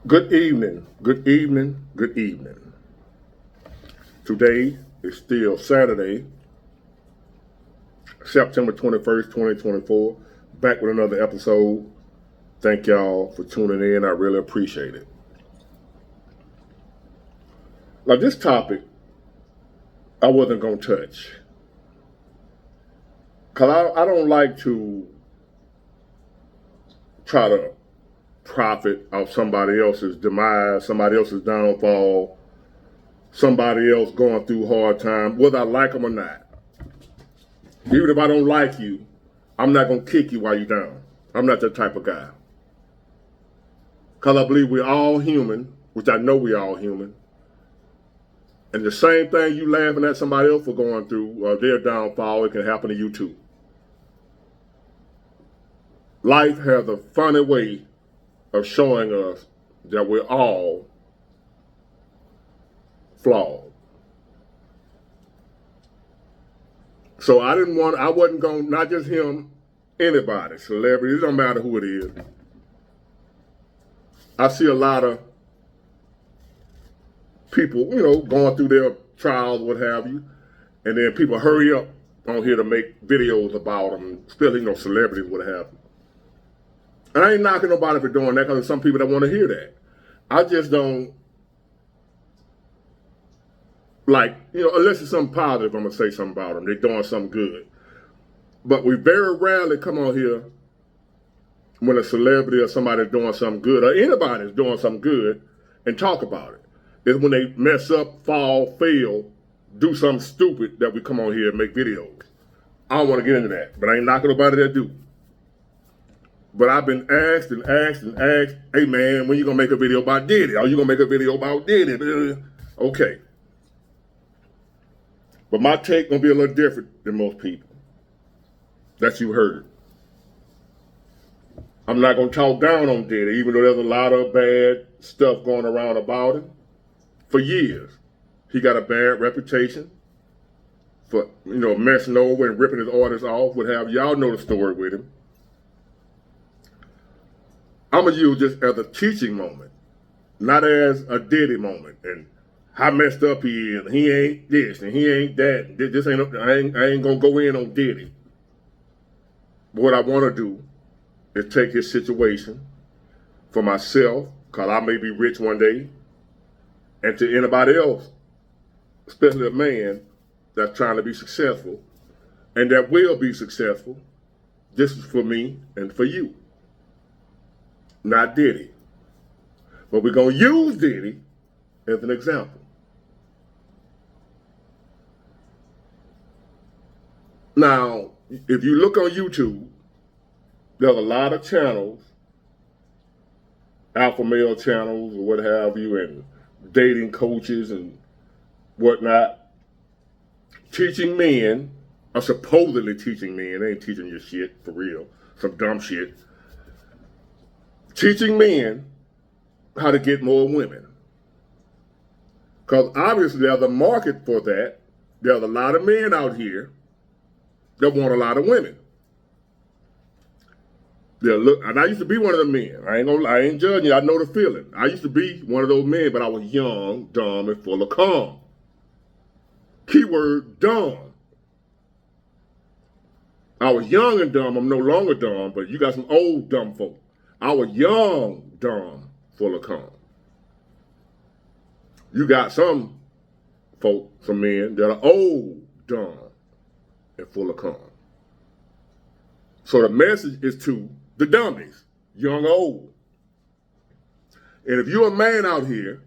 Good evening, good evening, good evening. Today is still Saturday, September 21st, 2024. Back with another episode. Thank y'all for tuning in. I really appreciate it. Now, this topic I wasn't going to touch because I don't like to try to profit off somebody else's demise, somebody else's downfall, somebody else going through hard time, whether I like them or not. Even if I don't like you, I'm not going to kick you while you're down. I'm not that type of guy. Because I believe we're all human, which I know we're all human. And the same thing you laughing at somebody else for going through, their downfall, it can happen to you too. Life has a funny way of showing us that we're all flawed. So I wasn't going, not just him, anybody, celebrity, it don't matter who it is. I see a lot of people, going through their trials, what have you, and then people hurry up on here to make videos about them, especially, celebrities, what have you. And I ain't knocking nobody for doing that because there's some people that want to hear that. I just don't like, unless it's something positive, I'm going to say something about them. They're doing something good. But we very rarely come on here when a celebrity or somebody's doing something good or anybody's doing something good and talk about it. It's when they mess up, fall, fail, do something stupid that we come on here and make videos. I don't want to get into that, but I ain't knocking nobody that do. But I've been asked and asked and asked, hey man, when you going to make a video about Diddy? Are you going to make a video about Diddy? Okay. But my take going to be a little different than most people that you heard. I'm not going to talk down on Diddy, even though there's a lot of bad stuff going around about him. For years, he got a bad reputation for, messing over and ripping his orders off, what have you. Y'all know the story with him. I'm going to use this as a teaching moment, not as a Diddy moment. And how messed up he is. He ain't this and he ain't that. I ain't going to go in on Diddy. But what I want to do is take his situation for myself, because I may be rich one day, and to anybody else, especially a man that's trying to be successful and that will be successful. This is for me and for you. Not Diddy. But we're going to use Diddy as an example. Now, if you look on YouTube, there's a lot of channels, alpha male channels or what have you, and dating coaches and whatnot, teaching men, or supposedly teaching men, they ain't teaching you shit, for real, some dumb shit, teaching men how to get more women. Because obviously there's a market for that. There's a lot of men out here that want a lot of women. And I used to be one of the men. I ain't judging you. I know the feeling. I used to be one of those men, but I was young, dumb, and full of calm. Keyword, dumb. I was young and dumb. I'm no longer dumb, but you got some old dumb folk. I was young, dumb, full of calm. You got some folk, some men that are old, dumb, and full of calm. So the message is to the dummies, young or old. And if you're a man out here,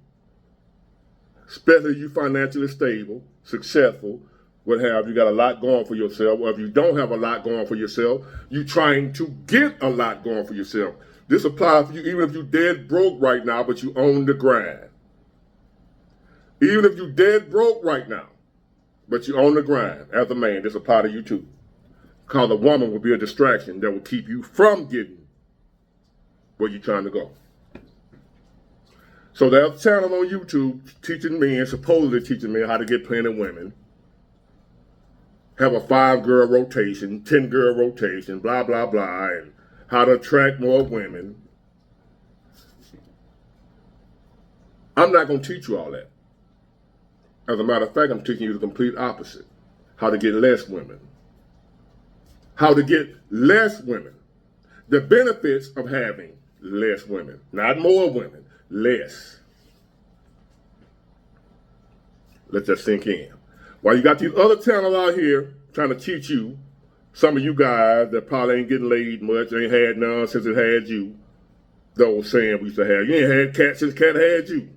especially you financially stable, successful, what have you, got a lot going for yourself, or if you don't have a lot going for yourself, you trying to get a lot going for yourself. This applies for you even if you're dead broke right now, but you own the grind. Even if you're dead broke right now, but you own the grind as a man, this applies to you too. Because a woman will be a distraction that will keep you from getting where you're trying to go. So there's a channel on YouTube teaching men, supposedly teaching men how to get plenty of women. Have a 5-girl rotation, 10-girl rotation, blah, blah, blah, and how to attract more women. I'm not going to teach you all that. As a matter of fact, I'm teaching you the complete opposite. How to get less women. How to get less women. The benefits of having less women. Not more women. Less. Let that sink in. While you got these other channels out here trying to teach you, some of you guys that probably ain't getting laid much, ain't had none since it had you. The old saying we used to have, you ain't had cat since cat had you.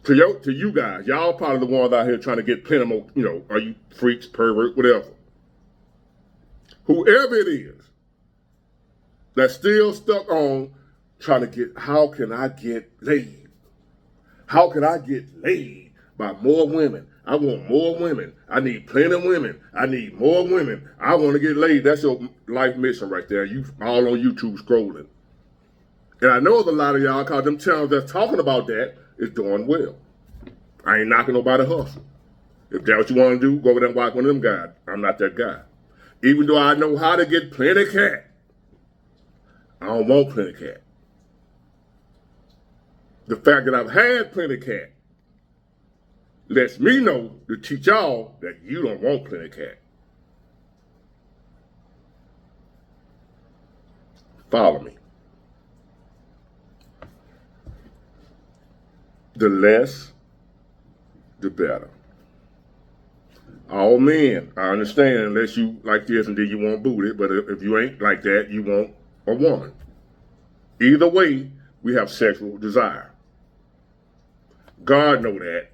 To you guys, y'all probably the ones out here trying to get plenty more, are you freaks, pervert, whatever. Whoever it is that's still stuck on trying to get, how can I get laid? How can I get laid by more women? I want more women. I need plenty of women. I need more women. I want to get laid. That's your life mission right there. You all on YouTube scrolling. And I know there's a lot of y'all, because them channels that's talking about that is doing well. I ain't knocking nobody hustle. If that's what you want to do, go over there and watch one of them guys. I'm not that guy. Even though I know how to get plenty cat, I don't want plenty cat. The fact that I've had plenty cat lets me know to teach y'all that you don't want plenty cat. Follow me. The less, the better. All men, I understand, unless you like this and then you want booty, but if you ain't like that, you want a woman. Either way, we have sexual desire. God know that.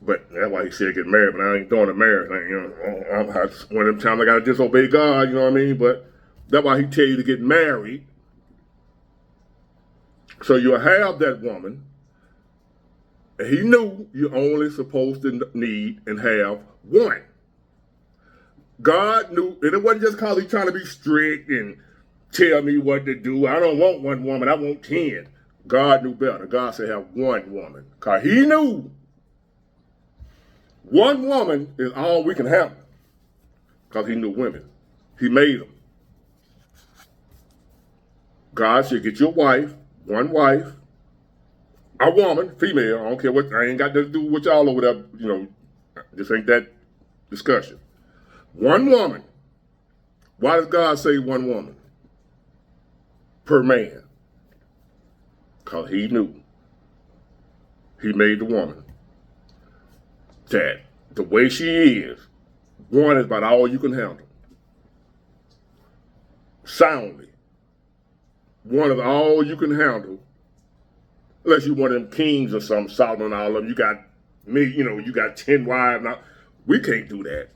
But that's why he said get married, but I ain't doing a marriage thing. I'm one of them times I gotta disobey God, you know what I mean? But that's why he tell you to get married. So you'll have that woman. And he knew you're only supposed to need and have one. God knew, and it wasn't just because he's trying to be strict and tell me what to do. I don't want one woman, I want 10. God knew better. God said have one woman. Because he knew one woman is all we can have. Because he knew women. He made them. God said get your wife, one wife, a woman, female, I don't care what, I ain't got nothing to do with y'all over there, this ain't that discussion. One woman. Why does God say one woman? Per man. Because he knew. He made the woman. That the way she is, one is about all you can handle. Soundly. One is all you can handle. Unless you one of them kings or something, Solomon, all of them. You got me, you got 10 wives. Now, we can't do that.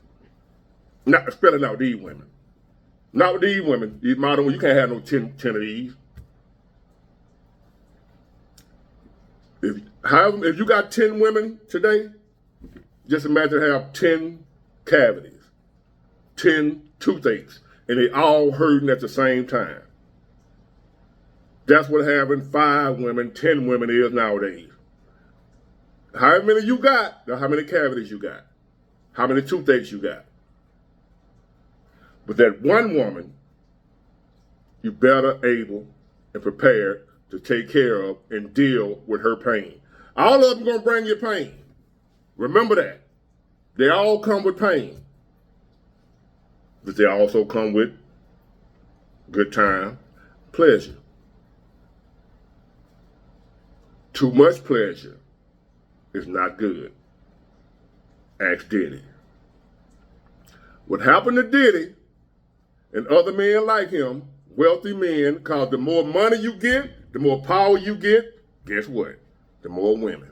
Not, especially not with these women. Not with these women. These modern women, you can't have no 10 of these. If you got 10 women today, just imagine have 10 cavities, 10 toothaches, and they all hurting at the same time. That's what having 5 women, 10 women is nowadays. How many you got, or how many cavities you got, how many toothaches you got. But that one woman, you better able and prepared to take care of and deal with her pain. All of them gonna bring you pain. Remember that. They all come with pain. But they also come with good time, pleasure. Too much pleasure is not good. Ask Diddy. What happened to Diddy and other men like him, wealthy men, because the more money you get, the more power you get, guess what? The more women,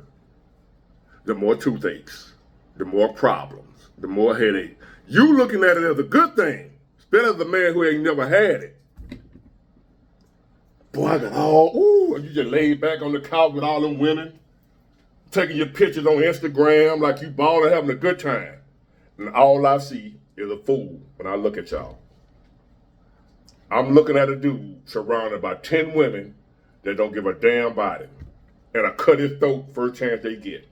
the more toothaches, the more problems, the more headache. You looking at it as a good thing, especially as a man who ain't never had it. Boy, I got and you just laid back on the couch with all them women, taking your pictures on Instagram like you balling, having a good time. And all I see is a fool when I look at y'all. I'm looking at a dude surrounded by 10 women that don't give a damn about him. And I cut his throat first chance they get.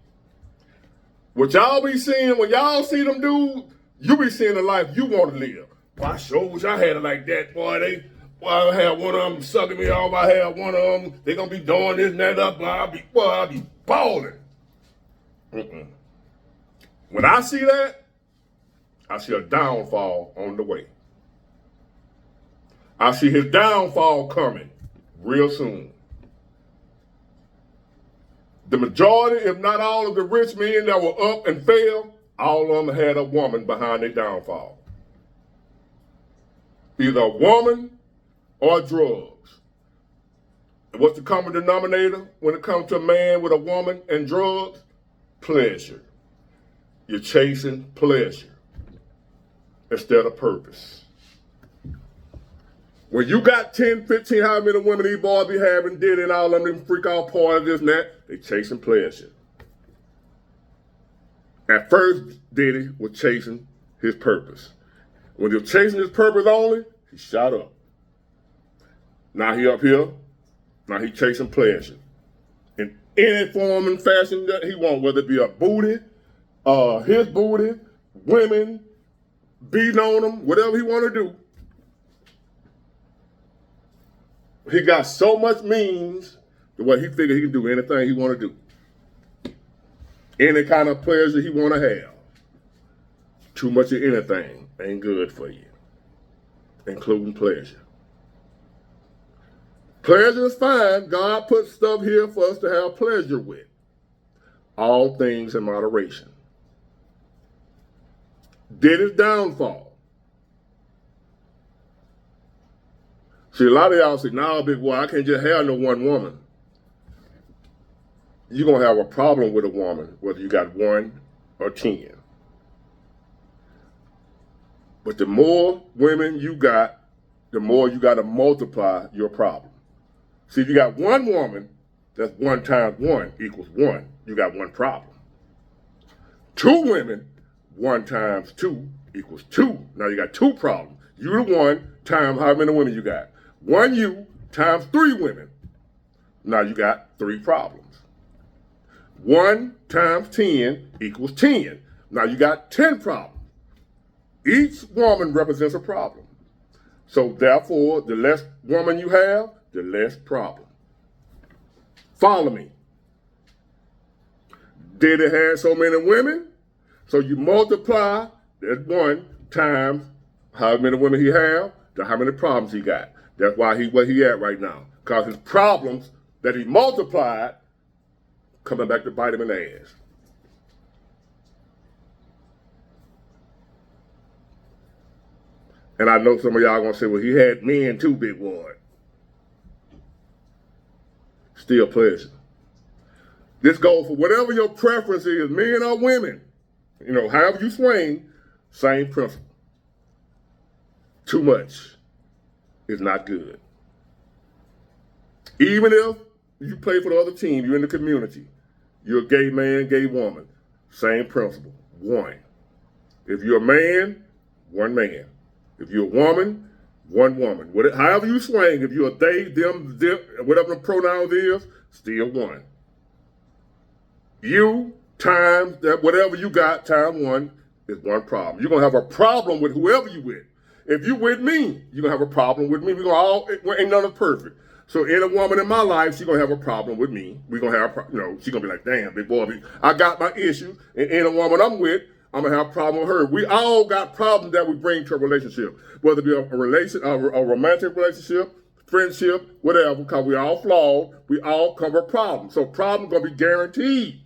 What y'all be seeing, when y'all see them dudes, you be seeing the life you want to live. Boy, I sure wish I had it like that, boy. well, I had one of them sucking me off. I had one of them. They gonna be doing this and that up. I'll be balling. Mm-mm. When I see that, I see a downfall on the way. I see his downfall coming real soon. The majority, if not all of the rich men that were up and fell, all of them had a woman behind their downfall. Either a woman or drugs. And what's the common denominator when it comes to a man with a woman and drugs? Pleasure. You're chasing pleasure instead of purpose. When you got 10, 15, how many women these boys be having, Diddy and all of them freak out parties, this and that, they chasing pleasure. At first, Diddy was chasing his purpose. When he was chasing his purpose only, he shot up. Now he up here, now he chasing pleasure. In any form and fashion that he wants, whether it be a booty, his booty, women, beating on him, whatever he want to do. He got so much means to what he figured he can do anything he want to do. Any kind of pleasure he want to have. Too much of anything ain't good for you, including pleasure. Pleasure is fine. God put stuff here for us to have pleasure with. All things in moderation. Diddy's downfall. See, a lot of y'all say, nah, big boy, I can't just have no one woman. You're going to have a problem with a woman, whether you got 1 or 10. But the more women you got, the more you got to multiply your problem. See, if you got 1 woman, that's 1 times 1 equals 1. You got 1 problem. 2 women, 1 times 2 equals 2. Now you got 2 problems. You the 1 times how many women you got. 1 you times 3 women. Now you got 3 problems. 1 times 10 equals 10. Now you got 10 problems. Each woman represents a problem. So therefore, the less woman you have, the less problem. Follow me. Diddy had so many women, so you multiply that 1 times how many women he have to how many problems he got. That's why he where he at right now. Because his problems that he multiplied coming back to bite him in the ass. And I know some of y'all gonna say, well, he had men too, big boy. Still pleasure. This goes for whatever your preference is, men or women. You know, however you swing, same principle. Too much is not good. Even if you play for the other team, you're in the community, you're a gay man, gay woman, same principle, 1. If you're a man, 1 man. If you're a woman, 1 woman. However you swing, if you're a they, them, whatever the pronouns is, still 1. You times that whatever you got times 1 is 1 problem. You're gonna have a problem with whoever you with. If you with me, you're gonna have a problem with me. We're gonna ain't none of us perfect. So any woman in my life, she's gonna have a problem with me. We're gonna have, she's gonna be like, damn, big boy, I got my issue. And any woman I'm with, I'm gonna have a problem with her. We all got problems that we bring to a relationship, whether it be a romantic relationship, friendship, whatever, because we all flawed. We all come with problems. So problems gonna be guaranteed.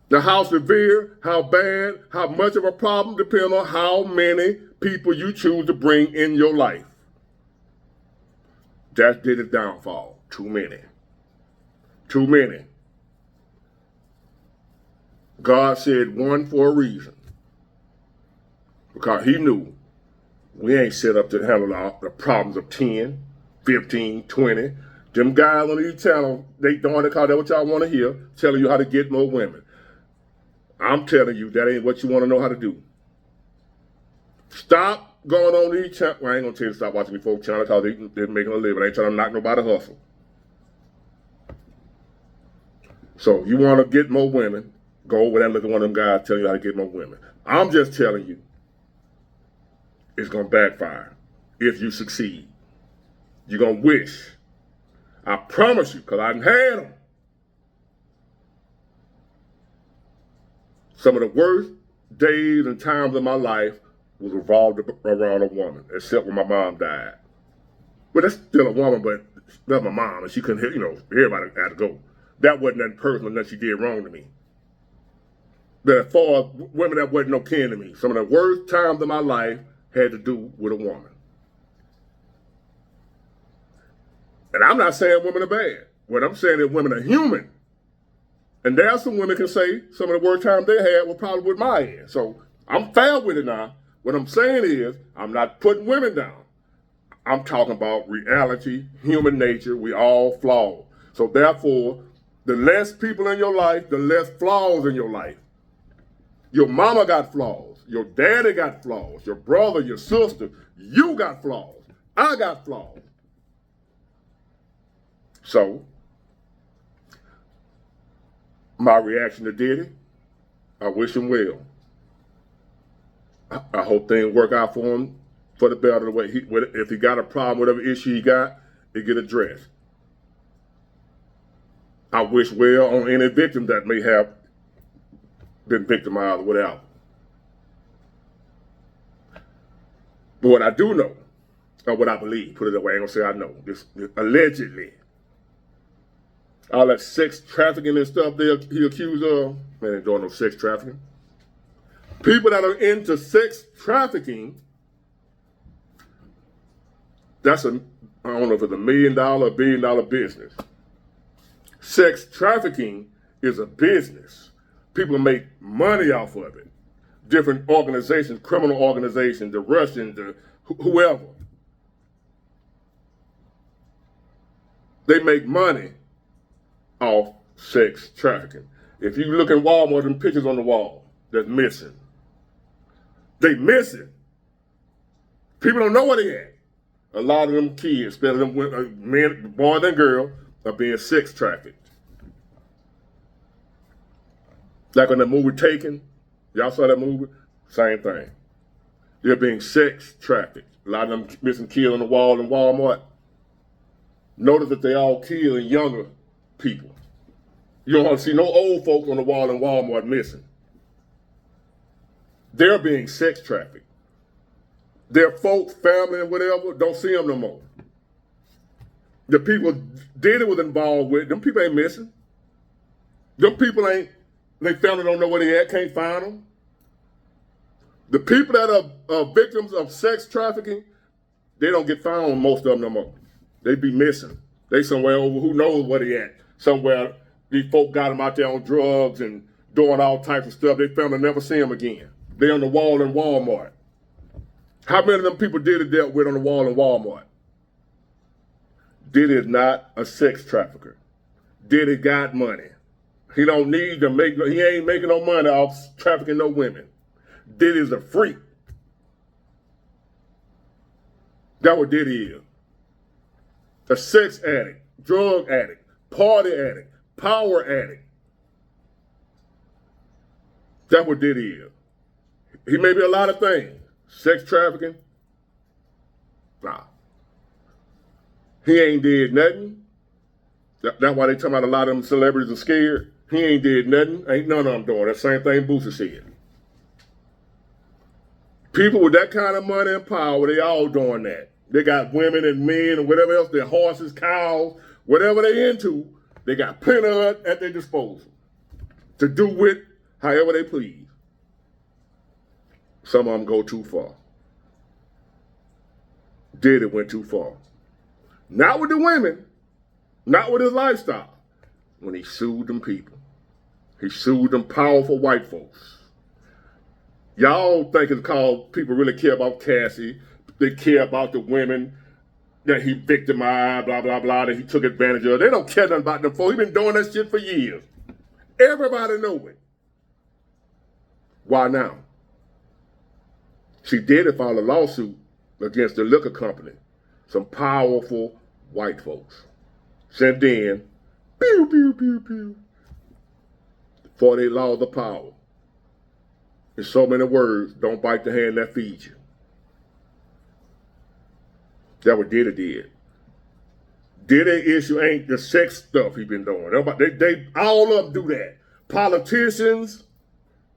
Now, how severe, how bad, how much of a problem depends on how many people you choose to bring in your life. That did his downfall. Too many. Too many. God said 1 for a reason. Because he knew we ain't set up to handle the problems of 10, 15, 20. Them guys on these channels, they doing it because that's what y'all want to hear, telling you how to get more women. I'm telling you, that ain't what you want to know how to do. Stop going on these channels. Well, I ain't going to tell you to stop watching these folks' channels because they're making a living. I ain't trying to knock nobody hustle. So you want to get more women, go over there and look at one of them guys telling you how to get more women. I'm just telling you, it's going to backfire. if you succeed. You're going to wish. I promise you, because I done had them. Some of the worst days and times of my life was revolved around a woman, except when my mom died. But that's still a woman, but that's my mom, and she couldn't hear, everybody had to go. That wasn't nothing personal, nothing she did wrong to me. But as far as women that wasn't no kin to me, some of the worst times of my life had to do with a woman. And I'm not saying women are bad. What I'm saying is women are human. And there are some women can say some of the worst times they had were probably with my end. So I'm fair with it now. What I'm saying is I'm not putting women down. I'm talking about reality, human nature. We all flawed. So therefore, the less people in your life, the less flaws in your life. Your mama got flaws. Your daddy got flaws. Your brother, your sister, you got flaws. I got flaws. So, my reaction to Diddy, I wish him well. I hope things work out for him for the better. If he got a problem, whatever issue he got, it get addressed. I wish well on any victim that may have been victimized or whatever. But what I do know, or what I believe, put it that way, I ain't gonna say I know, this allegedly, all that sex trafficking and stuff he accused of, man, ain't doing no sex trafficking. People that are into sex trafficking, I don't know if it's $1 million or $1 billion business. Sex trafficking is a business. People make money off of it. Different organizations, criminal organizations, the Russians, whoever. They make money off sex trafficking. If you look in Walmart, them pictures on the wall that's missing. They missing. People don't know where they at. A lot of them kids, especially them men, boys and girls, are being sex trafficked. Like on the movie Taken, y'all saw that movie? Same thing. They're being sex trafficked. A lot of them missing kids on the wall in Walmart. Notice that they all killing younger people. You don't want to see no old folks on the wall in Walmart missing. They're being sex trafficked. Their folks, family, and whatever, don't see them no more. The people Diddy was involved with, them people ain't missing. Them people they family don't know where they at, can't find them. The people that are victims of sex trafficking, they don't get found, most of them no more. They be missing. They somewhere over, who knows where they at. Somewhere these folk got them out there on drugs and doing all types of stuff. They family never see them again. They on the wall in Walmart. How many of them people Diddy dealt with on the wall in Walmart? Diddy is not a sex trafficker. Diddy got money. He don't need to he ain't making no money off trafficking no women. Diddy's a freak. That's what Diddy is. A sex addict, drug addict, party addict, power addict. That's what Diddy is. He may be a lot of things. Sex trafficking? Nah. He ain't did nothing. That's why they talking about a lot of them celebrities are scared. He ain't did nothing. Ain't none of them doing that same thing Boosie said. People with that kind of money and power, they all doing that. They got women and men and whatever else, their horses, cows, whatever they into, they got plenty of it at their disposal to do with however they please. Some of them go too far. Diddy went too far. Not with the women, not with his lifestyle. When he sued them people. He sued them powerful white folks. Y'all think it's called people really care about Cassie. They care about the women that he victimized, blah, blah, blah, that he took advantage of. They don't care nothing about them folks. He been doing that shit for years. Everybody know it. Why now? She did file a lawsuit against the liquor company. Some powerful white folks. Since then, pew, pew, pew, pew. For they laws of power. In so many words, don't bite the hand that feeds you. That's what Diddy did. Diddy issue ain't the sex stuff he been doing. They all of them do that. Politicians,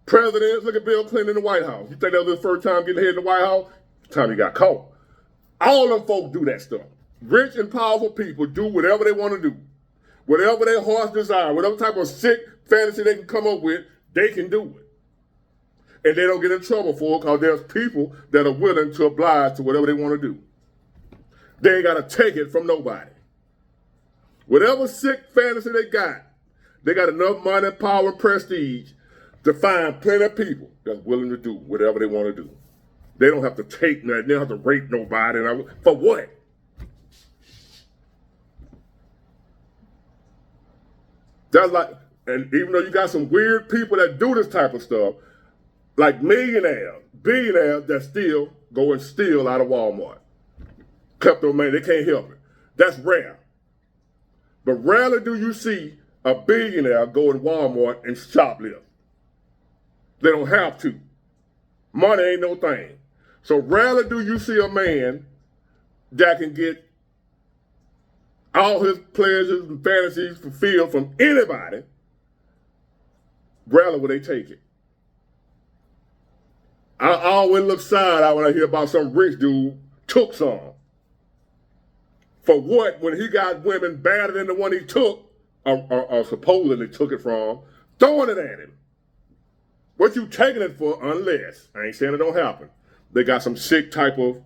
presidents, look at Bill Clinton in the White House. You think that was his first time getting ahead in the White House? The time he got caught. All them folks do that stuff. Rich and powerful people do whatever they want to do. Whatever their hearts desire, whatever type of sick fantasy they can come up with, they can do it. And they don't get in trouble for it because there's people that are willing to oblige to whatever they want to do. They ain't got to take it from nobody. Whatever sick fantasy they got enough money, power, and prestige to find plenty of people that's willing to do whatever they want to do. They don't have to take nothing. They don't have to rape nobody. For what? That's like, and even though you got some weird people that do this type of stuff, like millionaires, billionaires that still go and steal out of Walmart. Kleptomania, they can't help it. That's rare. But rarely do you see a billionaire go in Walmart and shoplift. They don't have to. Money ain't no thing. So rarely do you see a man that can get all his pleasures and fantasies fulfilled from anybody. Rarely will they take it. I always look side out when I hear about some rich dude took some. For what? When he got women better than the one he took, or supposedly took it from, throwing it at him. What you taking it for? Unless, I ain't saying it don't happen. They got some sick type of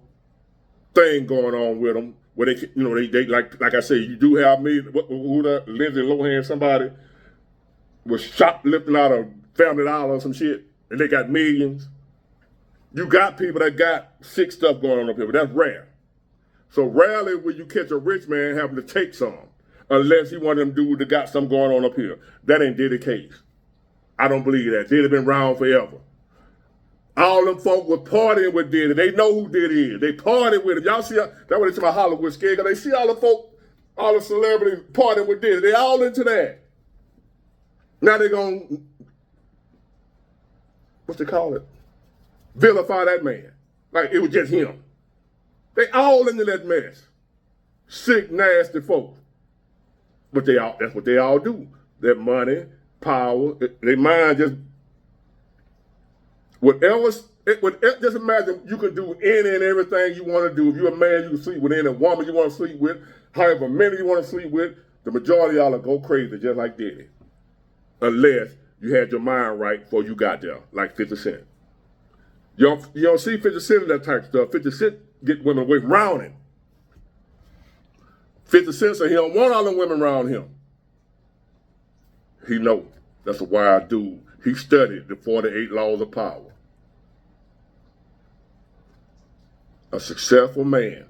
thing going on with them, where they like I say, you do have me, who that Lindsay Lohan, somebody was shoplifting out of Family Dollar or some shit, and they got millions. You got people that got sick stuff going on up here, but that's rare. So rarely will you catch a rich man having to take some, unless he one of them dudes that got something going on up here. That ain't Diddy's case. I don't believe that. Diddy been around forever. All them folk were partying with Diddy. They know who Diddy is. They partying with him. Y'all see, that's what they say about Hollywood scared, because they see all the folk, all the celebrities partying with Diddy. They all into that. Now they gonna, what's they call it? Vilify that man. Like it was just him. They all into that mess. Sick, nasty folks. But that's what they all do. Their money, power, their mind just, just imagine you can do any and everything you want to do. If you're a man, you can sleep with any woman you want to sleep with, however many you want to sleep with. The majority of y'all will go crazy just like Diddy. Unless you had your mind right before you got there, like 50 Cent. You don't see 50 Cent in that type of stuff. 50 Cent get women away around him. 50 Cent said he don't want all them women around him. He know. That's a wild dude. He studied the 48 laws of power. A successful man,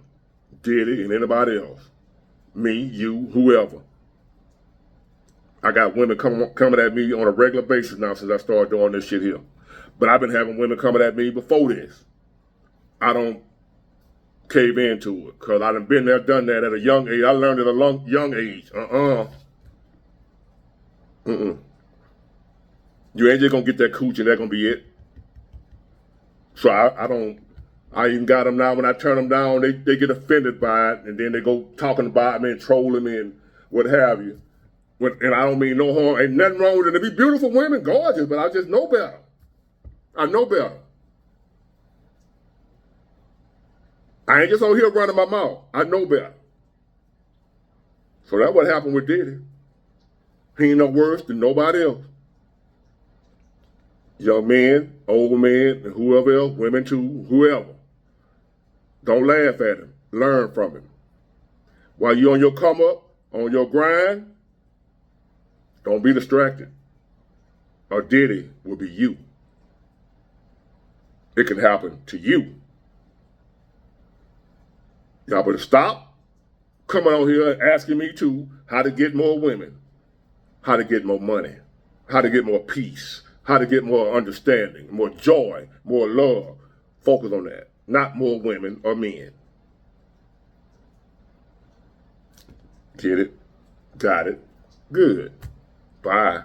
Diddy and anybody else, me, you, whoever. I got women coming at me on a regular basis now since I started doing this shit here. But I've been having women coming at me before this. I don't cave into it because I done been there, done that at a young age. I learned at a young age. You ain't just gonna get that cooch and that's gonna be it. So I even got them now. When I turn them down, they get offended by it, and then they go talking about me and trolling me and what have you. And I don't mean no harm. Ain't nothing wrong with it. They be beautiful women, gorgeous, but I just know better. I know better. I ain't just on here running my mouth. I know better. So that's what happened with Diddy. He ain't no worse than nobody else. Young men, old men, and whoever else, women too, whoever. Don't laugh at him. Learn from him. While you on your come up, on your grind, don't be distracted. Or Diddy will be you. It can happen to you. Y'all better stop coming on here and asking me too how to get more women, how to get more money, how to get more peace, how to get more understanding, more joy, more love. Focus on that, not more women or men. Get it? Got it? Good. Bye.